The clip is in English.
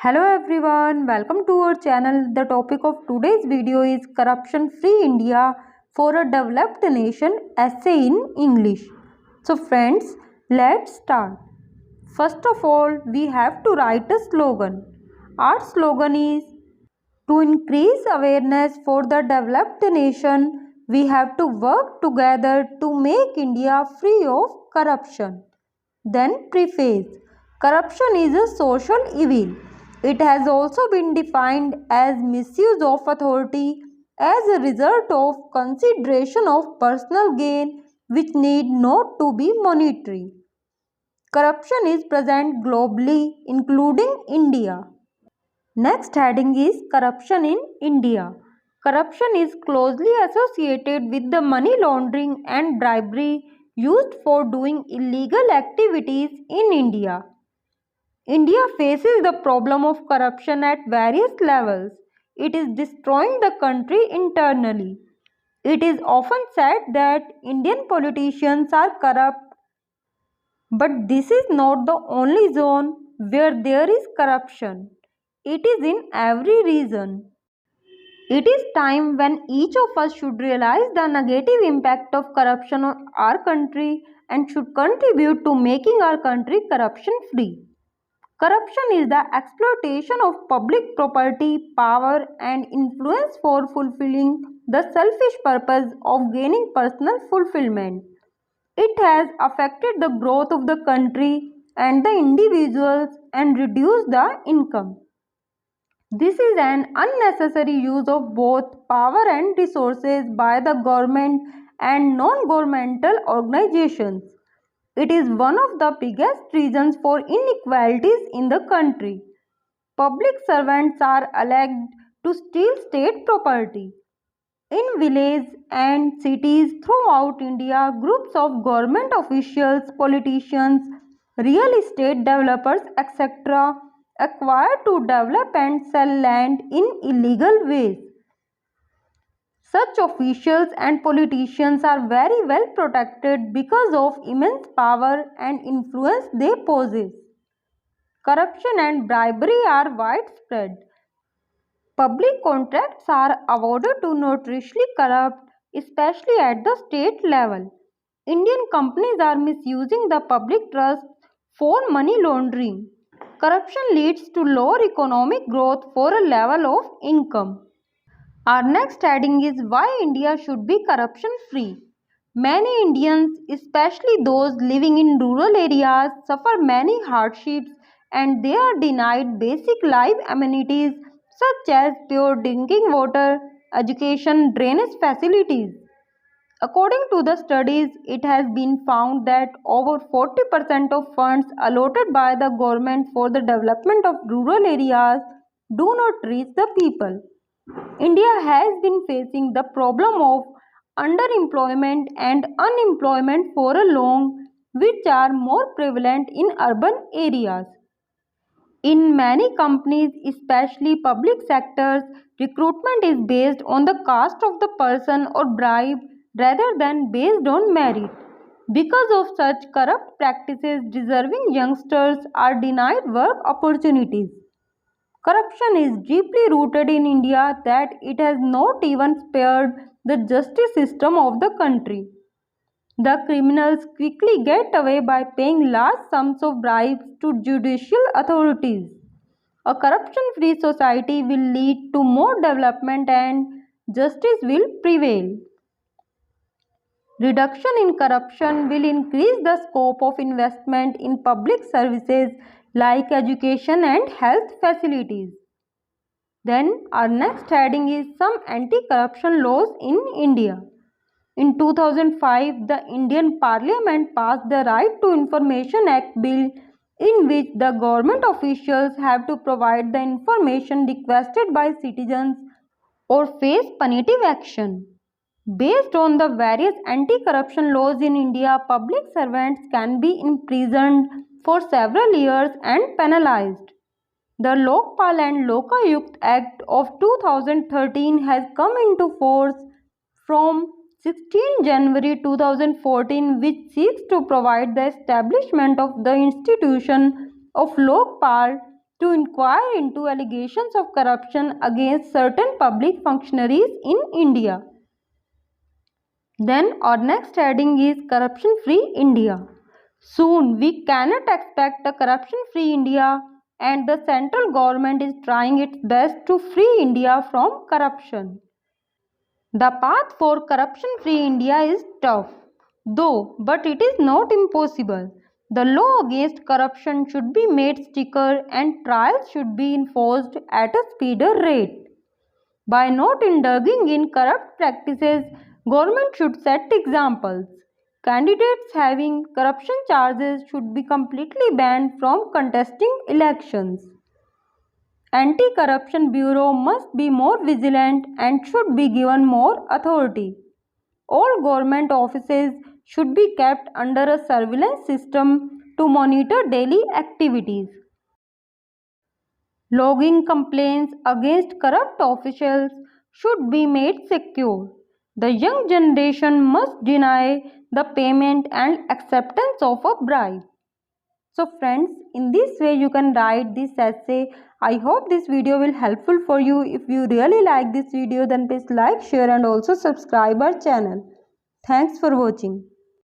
Hello everyone, welcome to our channel. The topic of today's video is Corruption Free India for a Developed Nation essay in English. So friends, let's start. First of all, we have to write a slogan. Our slogan is to increase awareness for the developed nation. We have to work together to make India free of corruption. Then preface. Corruption is a social evil. It has also been defined as misuse of authority as a result of consideration of personal gain which need not to be monetary. Corruption is present globally, including India. Next heading is Corruption in India. Corruption is closely associated with the money laundering and bribery used for doing illegal activities in India. India faces the problem of corruption at various levels. It is destroying the country internally. It is often said that Indian politicians are corrupt, but this is not the only zone where there is corruption. It is in every region. It is time when each of us should realize the negative impact of corruption on our country and should contribute to making our country corruption free. Corruption is the exploitation of public property, power, and influence for fulfilling the selfish purpose of gaining personal fulfillment. It has affected the growth of the country and the individuals and reduced the income. This is an unnecessary use of both power and resources by the government and non-governmental organizations. It is one of the biggest reasons for inequalities in the country. Public servants are alleged to steal state property. In villages and cities throughout India, groups of government officials, politicians, real estate developers, etc., acquire to develop and sell land in illegal ways. Such officials and politicians are very well protected because of immense power and influence they possess. Corruption and bribery are widespread. Public contracts are awarded to notoriously corrupt, especially at the state level. Indian companies are misusing the public trust for money laundering. Corruption leads to lower economic growth for a level of income. Our next heading is why India should be corruption free. Many Indians, especially those living in rural areas, suffer many hardships and they are denied basic life amenities such as pure drinking water, education, drainage facilities. According to the studies, it has been found that over 40% of funds allotted by the government for the development of rural areas do not reach the people. India has been facing the problem of underemployment and unemployment for a long, which are more prevalent in urban areas. In many companies, especially public sectors, recruitment is based on the caste of the person or bribe rather than based on merit. Because of such corrupt practices, deserving youngsters are denied work opportunities. Corruption is deeply rooted in India that it has not even spared the justice system of the country. The criminals quickly get away by paying large sums of bribes to judicial authorities. A corruption-free society will lead to more development and justice will prevail. Reduction in corruption will increase the scope of investment in public services like education and health facilities. Then our next heading is some anti-corruption laws in India. In 2005, the Indian Parliament passed the Right to Information Act bill in which the government officials have to provide the information requested by citizens or face punitive action. Based on the various anti-corruption laws in India, public servants can be imprisoned for several years and penalized. The Lokpal and Lokayukt Act of 2013 has come into force from 16 January 2014, which seeks to provide the establishment of the institution of Lokpal to inquire into allegations of corruption against certain public functionaries in India. Then our next heading is corruption-free India. Soon we cannot expect a corruption-free India, and the central government is trying its best to free India from corruption. The path for corruption-free India is tough, though, but it is not impossible. The law against corruption should be made stricter and trials should be enforced at a speedier rate. By not indulging in corrupt practices, government should set examples. Candidates having corruption charges should be completely banned from contesting elections. Anti-Corruption Bureau must be more vigilant and should be given more authority. All government offices should be kept under a surveillance system to monitor daily activities. Logging complaints against corrupt officials should be made secure. The young generation must deny the payment and acceptance of a bribe. So friends, in this way you can write this essay. I hope this video will helpful for you. If you really like this video, then please like, share and also subscribe our channel. Thanks for watching.